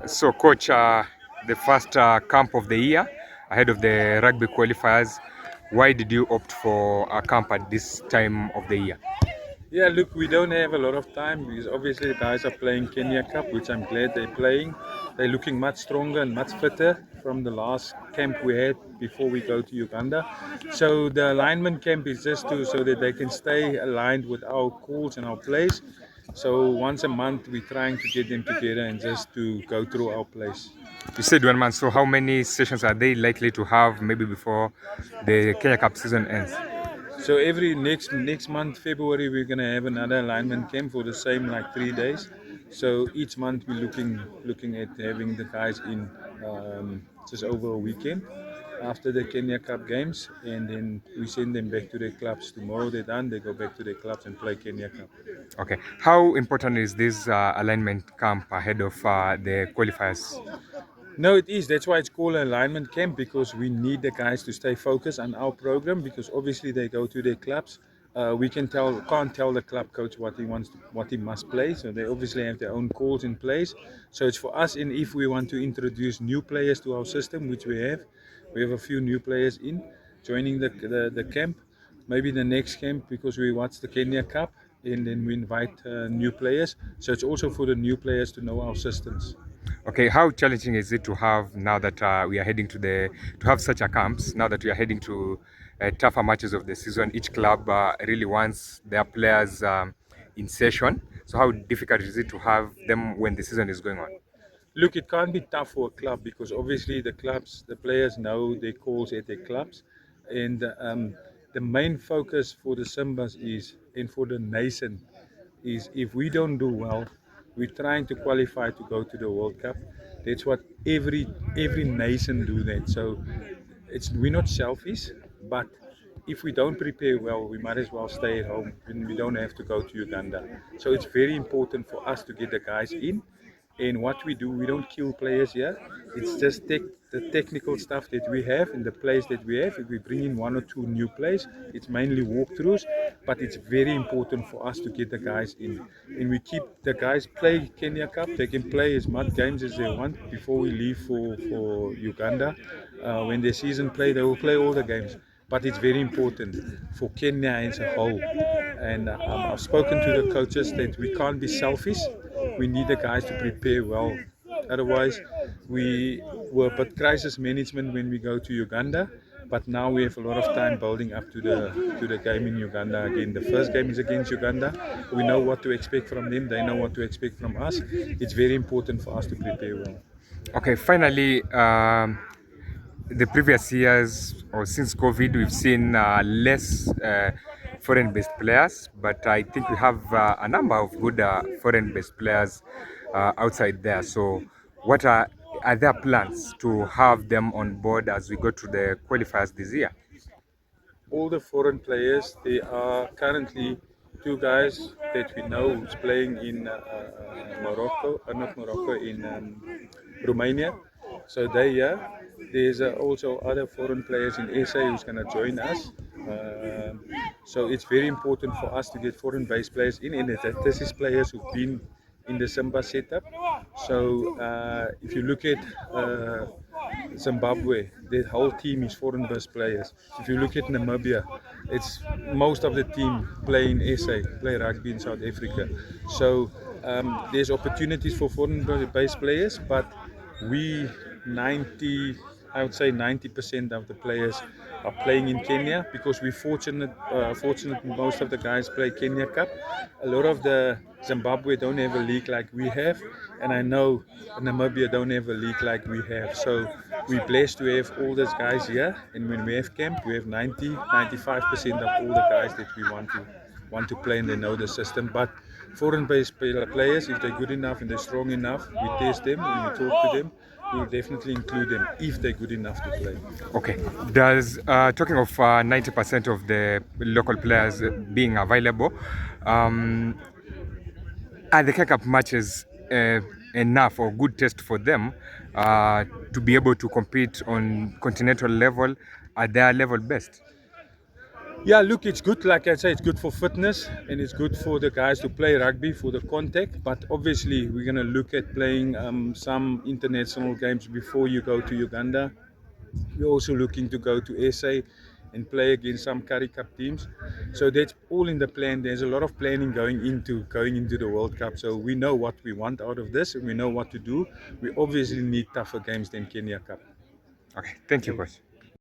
So, Coach, the first camp of the year ahead of the rugby qualifiers, why did you opt for a camp at this time of the year? Yeah, look, we don't have a lot of time because obviously the guys are playing Kenya Cup, which I'm glad they're playing. They're looking much stronger and much fitter from the last camp we had before we go to Uganda. So the alignment camp is just so that they can stay aligned with our calls and our plays. So once a month we're trying to get them together and just to go through our plays. You said 1 month, so how many sessions are they likely to have maybe before the Kenya Cup season ends? So every next month, February, we're gonna have another alignment camp for the same like 3 days. So each month we're looking at having the guys in just over a weekend after the Kenya Cup games, and then we send them back to their clubs. Tomorrow they're done, they go back to their clubs and play Kenya Cup. Okay, how important is this alignment camp ahead of the qualifiers? No, it is. That's why it's called an alignment camp, because we need the guys to stay focused on our program, because obviously they go to their clubs. We can't tell the club coach what he wants, what he must play. So they obviously have their own calls in place. So it's for us, and if we want to introduce new players to our system, which we have a few new players in joining the camp. Maybe the next camp, because we watch the Kenya Cup, and then we invite new players. So it's also for the new players to know our systems. Okay, how challenging is it to have now that we are heading to have such a camps now that we are heading to tougher matches of the season? Each club really wants their players in session. So how difficult is it to have them when the season is going on? Look, it can't be tough for a club, because obviously the players know their calls at their clubs, and the main focus for the Simbas is, and for the nation, is if we don't do well, we're trying to qualify to go to the World Cup. That's what every nation do that. So we're not selfish, but if we don't prepare well, we might as well stay at home and we don't have to go to Uganda. So it's very important for us to get the guys in. And what we do, we don't kill players here. It's just the technical stuff that we have and the plays that we have. If we bring in one or two new plays, it's mainly walkthroughs, but it's very important for us to get the guys in. And we keep the guys play Kenya Cup. They can play as much games as they want before we leave for Uganda. When their season play, they will play all the games. But it's very important for Kenya as a whole. And I've spoken to the coaches that we can't be selfish. We need the guys to prepare well. Otherwise, we were but crisis management when we go to Uganda. But now we have a lot of time building up to the game in Uganda again. The first game is against Uganda. We know what to expect from them. They know what to expect from us. It's very important for us to prepare well. Okay, finally, the previous years or since COVID, we've seen less foreign-based players, but I think we have a number of good foreign-based players outside there. So, what are there plans to have them on board as we go to the qualifiers this year? All the foreign players, they are currently two guys that we know who's playing in Morocco, not Morocco, in Romania. So there's also other foreign players in SA who's going to join us. So it's very important for us to get foreign-based players in, and this is players who've been in the Simbas setup. So if you look at Zimbabwe, the whole team is foreign-based players. If you look at Namibia, it's most of the team play in SA, play rugby in South Africa. So there's opportunities for foreign-based players, but we 90, I would say 90% of the players are playing in Kenya, because we're fortunate most of the guys play Kenya Cup. A lot of the Zimbabwe don't have a league like we have, and I know Namibia don't have a league like we have. So we're blessed to have all those guys here, and when we have camp, we have 95% of all the guys that we want to play, and they know the system. But foreign-based players, if they're good enough and they're strong enough, we test them and we talk to them. We will definitely include them if they're good enough to play. Okay. Does talking of 90% of the local players being available, are the Cup matches enough or good test for them to be able to compete on continental level at their level best? Yeah, look, it's good. Like I say, it's good for fitness and it's good for the guys to play rugby for the contact. But obviously, we're going to look at playing some international games before you go to Uganda. We're also looking to go to SA and play against some Currie Cup teams. So that's all in the plan. There's a lot of planning going into the World Cup. So we know what we want out of this and we know what to do. We obviously need tougher games than Kenya Cup. Okay, thank you, coach.